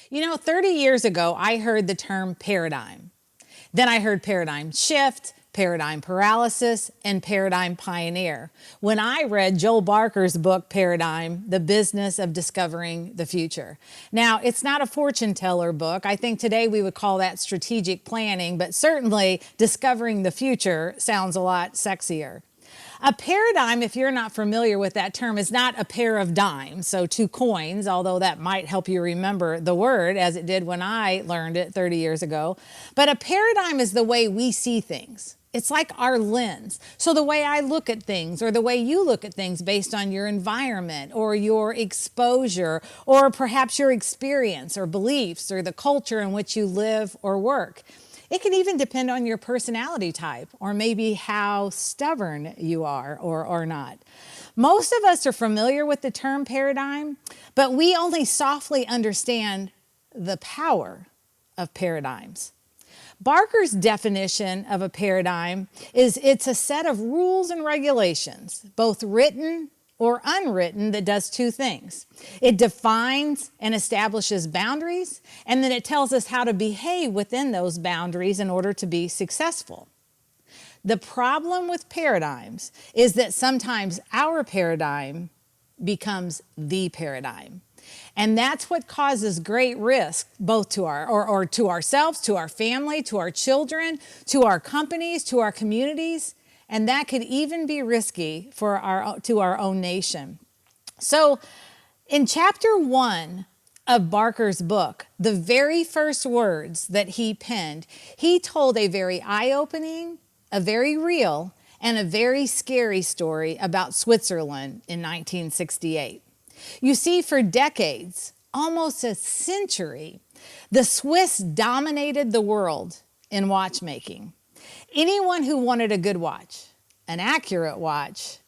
You know, 30 years ago, I heard the term paradigm. Then I heard paradigm shift, paradigm paralysis, and paradigm pioneer when I read Joel Barker's book, Paradigm, The Business of Discovering the Future. Now, it's not a fortune teller book. I think today we would call that strategic planning, but certainly discovering the future sounds a lot sexier. A paradigm, if you're not familiar with that term, is not a pair of dimes, so two coins, although that might help you remember the word as it did when I learned it 30 years ago. But a paradigm is the way we see things. It's like our lens. So the way I look at things or the way you look at things based on your environment or your exposure or perhaps your experience or beliefs or the culture in which you live or work. It can even depend on your personality type or maybe how stubborn you are or not. Most of us are familiar with the term paradigm, but we only softly understand the power of paradigms. Barker's definition of a paradigm is it's a set of rules and regulations, both written or unwritten, that does two things. It defines and establishes boundaries, and then it tells us how to behave within those boundaries in order to be successful. The problem with paradigms is that sometimes our paradigm becomes the paradigm. And that's what causes great risk, both to our to ourselves, to our family, to our children, to our companies, to our communities. And that could even be risky for our own nation. So in chapter 1 of Barker's book, the very first words that he penned, he told a very eye-opening, a very real, and a very scary story about Switzerland in 1968. You see, for decades, almost a century, the Swiss dominated the world in watchmaking. Anyone who wanted a good watch, an accurate watch,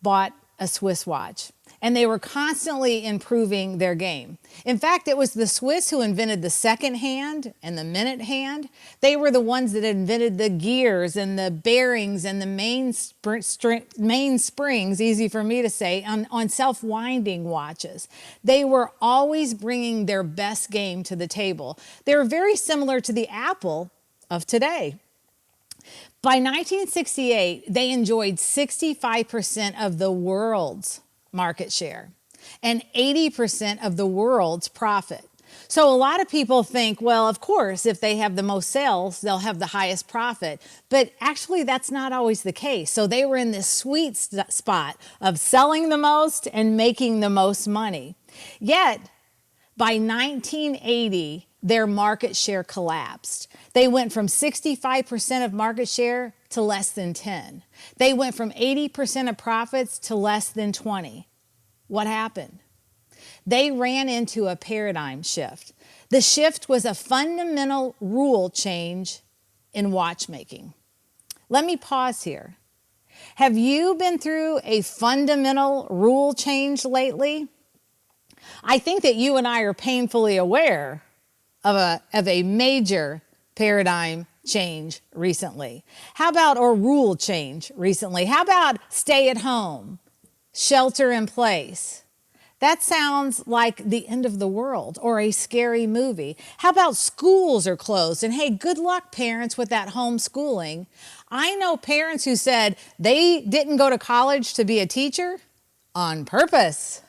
bought a Swiss watch. And they were constantly improving their game. In fact, it was the Swiss who invented the second hand and the minute hand. They were the ones that invented the gears and the bearings and the main springs, easy for me to say, on self-winding watches. They were always bringing their best game to the table. They were very similar to the Apple of today. By 1968, they enjoyed 65% of the world's market share and 80% of the world's profit. So a lot of people think, well, of course, if they have the most sales, they'll have the highest profit. But actually, that's not always the case. So they were in this sweet spot of selling the most and making the most money. Yet, by 1980, their market share collapsed. They went from 65% of market share to less than 10. They went from 80% of profits to less than 20. What happened? They ran into a paradigm shift. The shift was a fundamental rule change in watchmaking. Let me pause here. Have you been through a fundamental rule change lately? I think that you and I are painfully aware of a major paradigm change recently. How about a rule change recently? How about stay at home, shelter in place? That sounds like the end of the world or a scary movie. How about schools are closed? And hey, good luck, parents, with that homeschooling. I know parents who said they didn't go to college to be a teacher on purpose.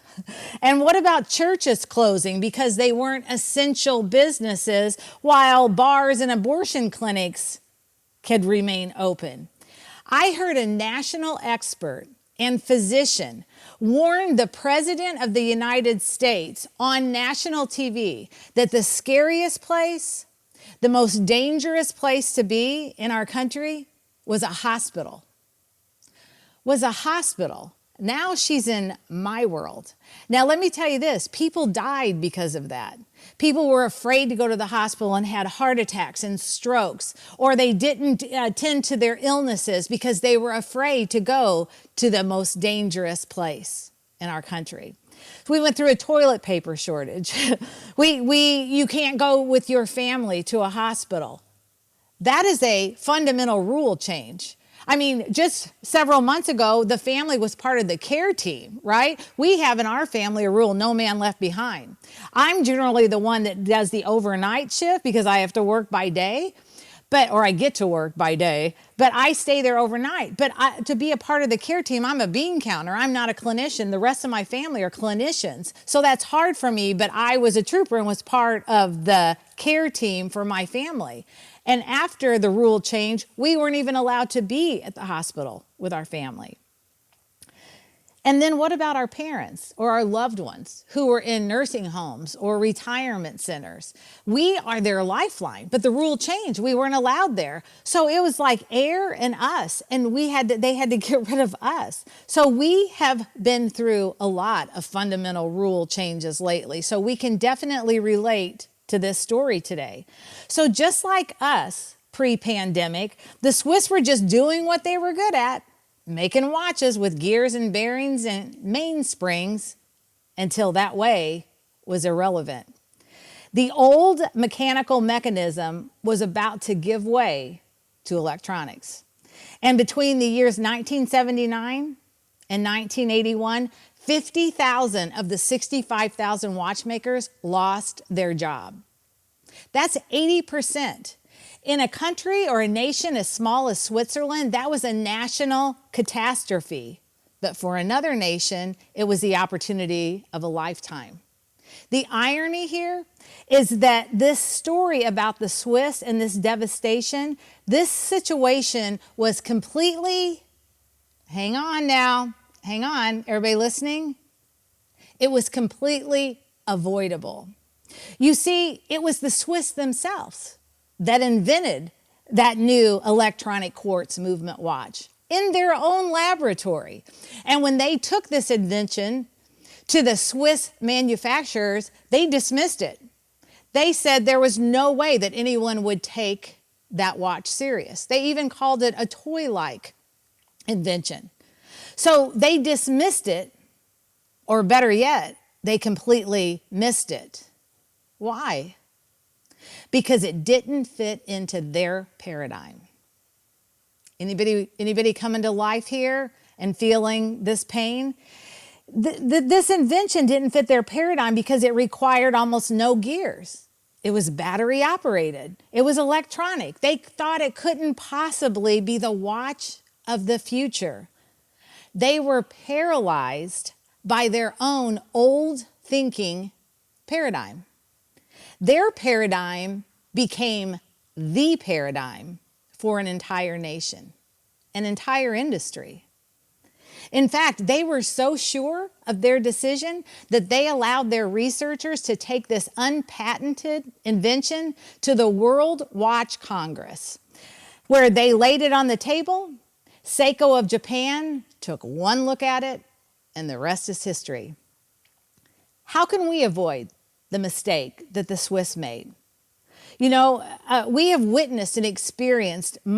And what about churches closing because they weren't essential businesses while bars and abortion clinics could remain open? I heard a national expert and physician warn the President of the United States on national TV that the scariest place, the most dangerous place to be in our country was a hospital. Now she's in my world. Now, let me tell you this. People died because of that. People were afraid to go to the hospital and had heart attacks and strokes, or they didn't attend to their illnesses because they were afraid to go to the most dangerous place in our country. We went through a toilet paper shortage. You can't go with your family to a hospital. That is a fundamental rule change. I mean, just several months ago, the family was part of the care team, right? We have in our family a rule, no man left behind. I'm generally the one that does the overnight shift because I have to work by day, or I get to work by day, but I stay there overnight. But to be a part of the care team, I'm a bean counter. I'm not a clinician. The rest of my family are clinicians. So that's hard for me, but I was a trooper and was part of the care team for my family. And after the rule change, we weren't even allowed to be at the hospital with our family. And then what about our parents or our loved ones who were in nursing homes or retirement centers? We are their lifeline, but the rule changed. We weren't allowed there. So it was like air and us, and they had to get rid of us. So we have been through a lot of fundamental rule changes lately. So we can definitely relate to this story today. So just like us pre-pandemic, the Swiss were just doing what they were good at, making watches with gears and bearings and mainsprings until that way was irrelevant. The old mechanical mechanism was about to give way to electronics. And between the years 1979 and 1981, 50,000 of the 65,000 watchmakers lost their job. That's 80%. In a country or a nation as small as Switzerland, that was a national catastrophe. But for another nation, it was the opportunity of a lifetime. The irony here is that this story about the Swiss and this devastation, this situation was completely, hang on now, hang on, everybody listening? It was completely avoidable. You see, it was the Swiss themselves that invented that new electronic quartz movement watch in their own laboratory. And when they took this invention to the Swiss manufacturers, they dismissed it. They said there was no way that anyone would take that watch serious. They even called it a toy-like invention. So they dismissed it, or better yet, they completely missed it. Why? Because it didn't fit into their paradigm. Anybody coming to life here and feeling this pain? This invention didn't fit their paradigm because it required almost no gears. It was battery operated. It was electronic. They thought it couldn't possibly be the watch of the future. They were paralyzed by their own old thinking paradigm. Their paradigm became the paradigm for an entire nation, an entire industry. In fact, they were so sure of their decision that they allowed their researchers to take this unpatented invention to the World Watch Congress, where they laid it on the table. Seiko of Japan took one look at it, and the rest is history. How can we avoid the mistake that the Swiss made? You know, we have witnessed and experienced a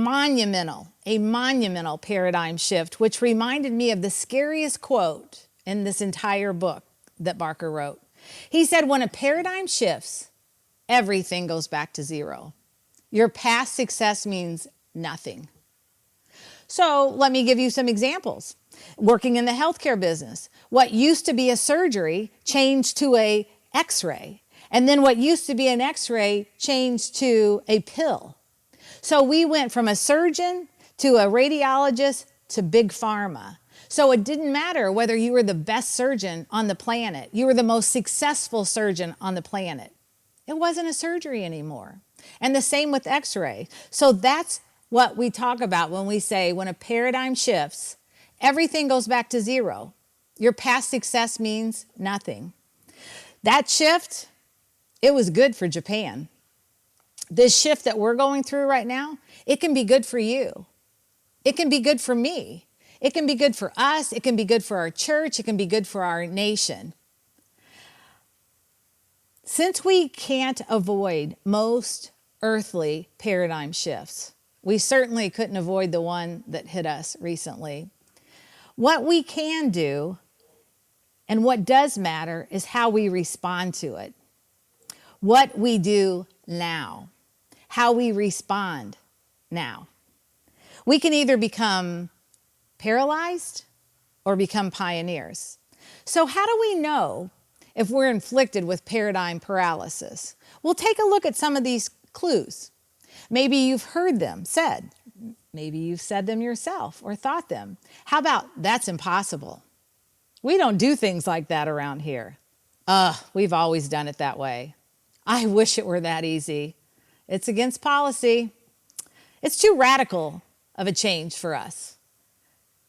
monumental paradigm shift, which reminded me of the scariest quote in this entire book that Barker wrote. He said, when a paradigm shifts, everything goes back to zero. Your past success means nothing. So let me give you some examples. Working in the healthcare business, what used to be a surgery changed to a X-ray. And then what used to be an X-ray changed to a pill. So we went from a surgeon to a radiologist to big pharma. So it didn't matter whether you were the best surgeon on the planet. You were the most successful surgeon on the planet. It wasn't a surgery anymore. And the same with X-ray. So that's what we talk about when we say when a paradigm shifts, everything goes back to zero. Your past success means nothing. That shift, it was good for Japan. This shift that we're going through right now, it can be good for you. It can be good for me. It can be good for us. It can be good for our church. It can be good for our nation. Since we can't avoid most earthly paradigm shifts, we certainly couldn't avoid the one that hit us recently. What we can do and what does matter is how we respond to it. What we do now. How we respond now. We can either become paralyzed or become pioneers. So how do we know if we're inflicted with paradigm paralysis? Well, take a look at some of these clues. Maybe you've heard them said. Maybe you've said them yourself or thought them. How about, that's impossible? We don't do things like that around here. We've always done it that way. I wish it were that easy. It's against policy. It's too radical of a change for us.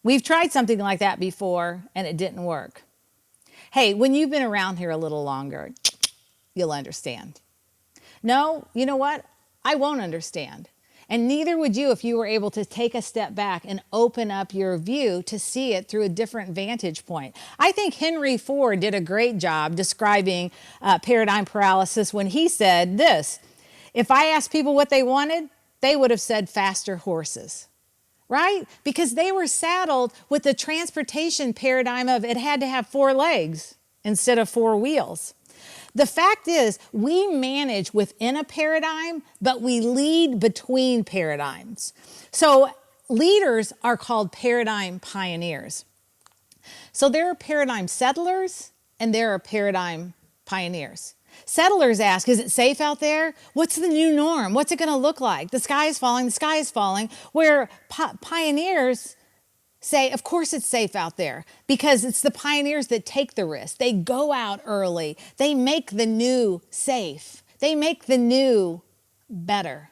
We've tried something like that before and it didn't work. Hey, when you've been around here a little longer, you'll understand. No, you know what? I won't understand. And neither would you if you were able to take a step back and open up your view to see it through a different vantage point. I think Henry Ford did a great job describing paradigm paralysis when he said this: if I asked people what they wanted, they would have said faster horses, right? Because they were saddled with the transportation paradigm of it had to have 4 legs instead of 4 wheels. The fact is, we manage within a paradigm, but we lead between paradigms. So leaders are called paradigm pioneers. So there are paradigm settlers and there are paradigm pioneers. Settlers ask, is it safe out there? What's the new norm? What's it going to look like? The sky is falling, the sky is falling. Where pioneers say, of course it's safe out there, because it's the pioneers that take the risk. They go out early. They make the new safe. They make the new better.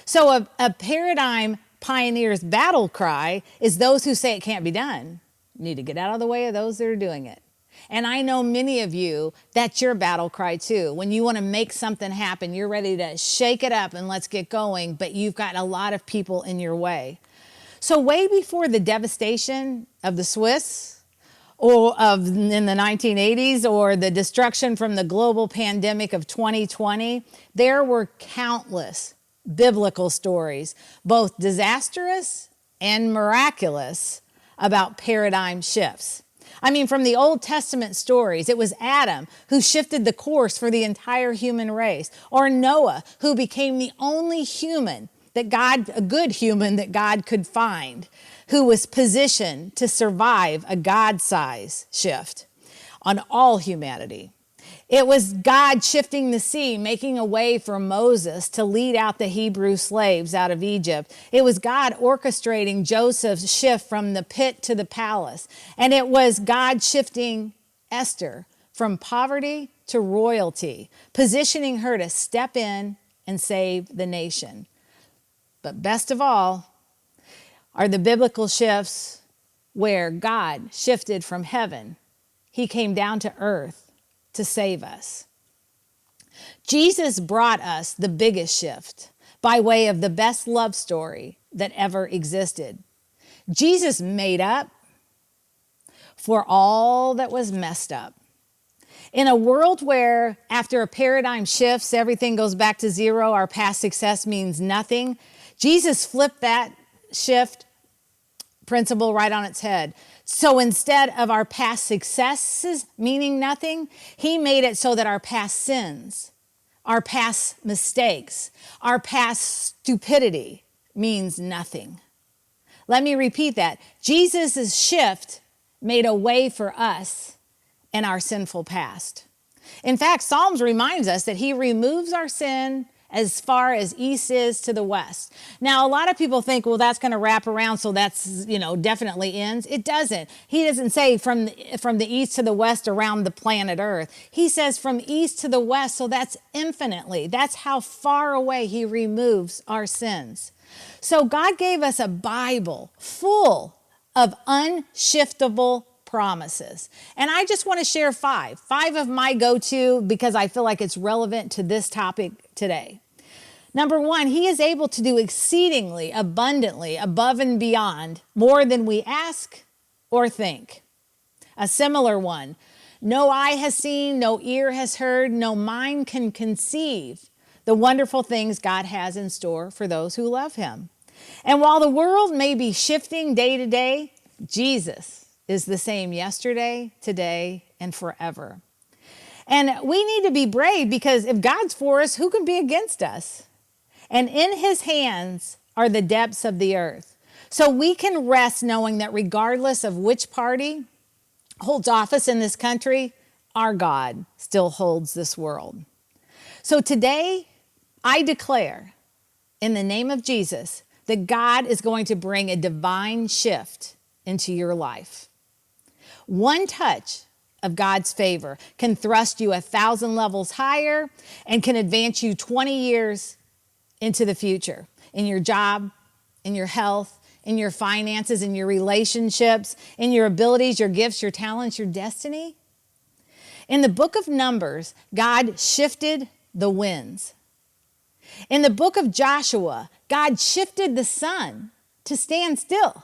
So a paradigm pioneer's battle cry is those who say it can't be done. You need to get out of the way of those that are doing it. And I know many of you, that's your battle cry too. When you want to make something happen, you're ready to shake it up and let's get going, but you've got a lot of people in your way. So way before the devastation of the Swiss in the 1980s or the destruction from the global pandemic of 2020, there were countless biblical stories, both disastrous and miraculous, about paradigm shifts. I mean, from the Old Testament stories, it was Adam who shifted the course for the entire human race, or Noah who became the only human a good human that God could find, who was positioned to survive a God-size shift on all humanity. It was God shifting the sea, making a way for Moses to lead out the Hebrew slaves out of Egypt. It was God orchestrating Joseph's shift from the pit to the palace. And it was God shifting Esther from poverty to royalty, positioning her to step in and save the nation. But best of all are the biblical shifts where God shifted from heaven. He came down to earth to save us. Jesus brought us the biggest shift by way of the best love story that ever existed. Jesus made up for all that was messed up. In a world where after a paradigm shifts, everything goes back to zero, our past success means nothing, Jesus flipped that shift principle right on its head. So instead of our past successes meaning nothing, he made it so that our past sins, our past mistakes, our past stupidity means nothing. Let me repeat that. Jesus' shift made a way for us in our sinful past. In fact, Psalms reminds us that he removes our sin as far as east is to the west. Now, a lot of people think, well, that's going to wrap around, so that's, definitely ends. It doesn't. He doesn't say from the east to the west around the planet Earth. He says from east to the west, so that's infinitely. That's how far away he removes our sins. So God gave us a Bible full of unshiftable promises. And I just want to share five of my go-to because I feel like it's relevant to this topic today. Number one, he is able to do exceedingly abundantly above and beyond more than we ask or think. A similar one, no eye has seen, no ear has heard, no mind can conceive the wonderful things God has in store for those who love him. And while the world may be shifting day to day, Jesus is the same yesterday, today, and forever. And we need to be brave because if God's for us, who can be against us? And in his hands are the depths of the earth. So we can rest knowing that regardless of which party holds office in this country, our God still holds this world. So today, I declare in the name of Jesus that God is going to bring a divine shift into your life. One touch of God's favor can thrust you 1,000 levels higher and can advance you 20 years into the future in your job, in your health, in your finances, in your relationships, in your abilities, your gifts, your talents, your destiny. In the book of Numbers, God shifted the winds. In the book of Joshua, God shifted the sun to stand still.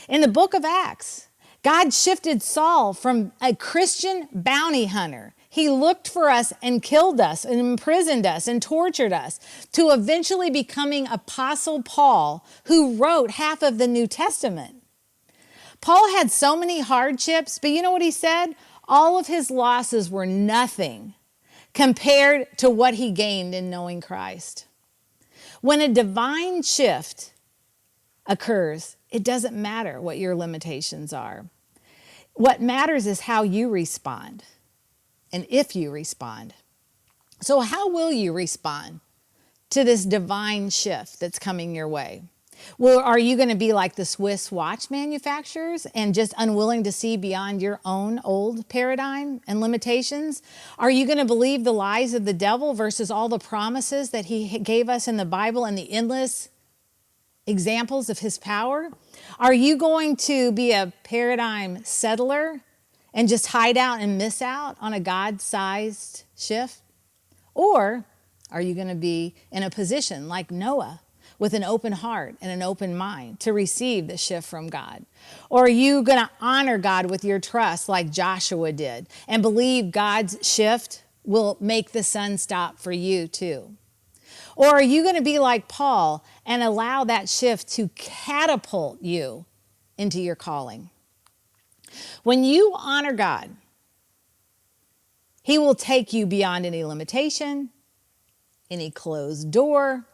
In the book of Acts, God shifted Saul from a Christian bounty hunter. He looked for us and killed us and imprisoned us and tortured us to eventually becoming Apostle Paul, who wrote half of the New Testament. Paul had so many hardships, but you know what he said? All of his losses were nothing compared to what he gained in knowing Christ. When a divine shift occurs, it doesn't matter what your limitations are. What matters is how you respond and if you respond. So how will you respond to this divine shift that's coming your way? Well, are you going to be like the Swiss watch manufacturers and just unwilling to see beyond your own old paradigm and limitations? Are you going to believe the lies of the devil versus all the promises that he gave us in the Bible and the endless examples of his power? Are you going to be a paradigm settler and just hide out and miss out on a God-sized shift? Or are you going to be in a position like Noah with an open heart and an open mind to receive the shift from God? Or are you going to honor God with your trust like Joshua did and believe God's shift will make the sun stop for you too? Or are you going to be like Paul and allow that shift to catapult you into your calling? When you honor God, He will take you beyond any limitation, any closed door,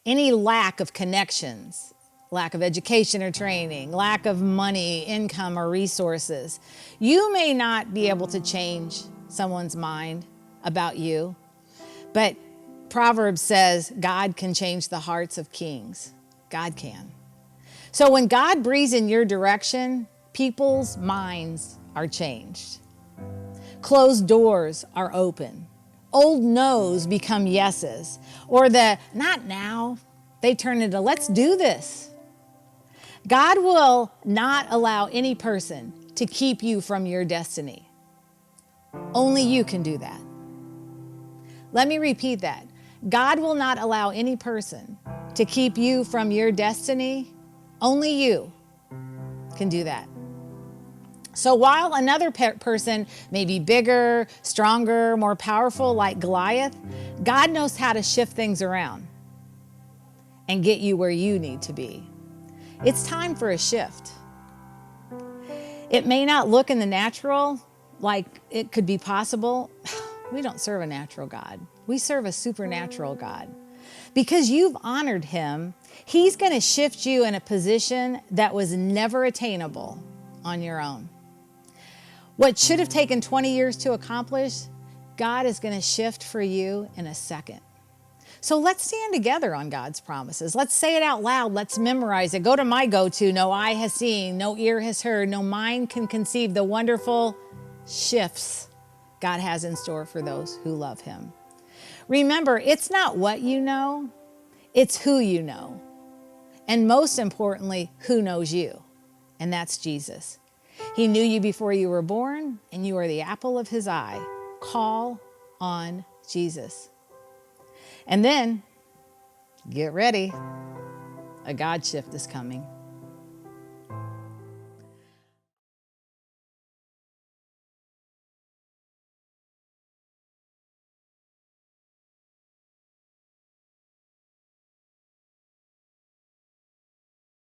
any lack of connections, lack of education or training, lack of money, income, or resources. You may not be able to change someone's mind about you, but Proverbs says God can change the hearts of kings. God can. So when God breathes in your direction, people's minds are changed. Closed doors are open. Old no's become yeses. Or the not now, they turn into let's do this. God will not allow any person to keep you from your destiny. Only you can do that. Let me repeat that. God will not allow any person to keep you from your destiny. Only you can do that. So while another person may be bigger, stronger, more powerful like Goliath, God knows how to shift things around and get you where you need to be. It's time for a shift. It may not look in the natural like it could be possible. We don't serve a natural God. We serve a supernatural God. Because you've honored Him, He's going to shift you in a position that was never attainable on your own. What should have taken 20 years to accomplish, God is going to shift for you in a second. So let's stand together on God's promises. Let's say it out loud. Let's memorize it. Go to my go-to. No eye has seen, no ear has heard, no mind can conceive the wonderful shifts God has in store for those who love Him. Remember, it's not what you know, it's who you know. And most importantly, who knows you. And that's Jesus. He knew you before you were born, and you are the apple of His eye. Call on Jesus. And then, get ready. A God shift is coming.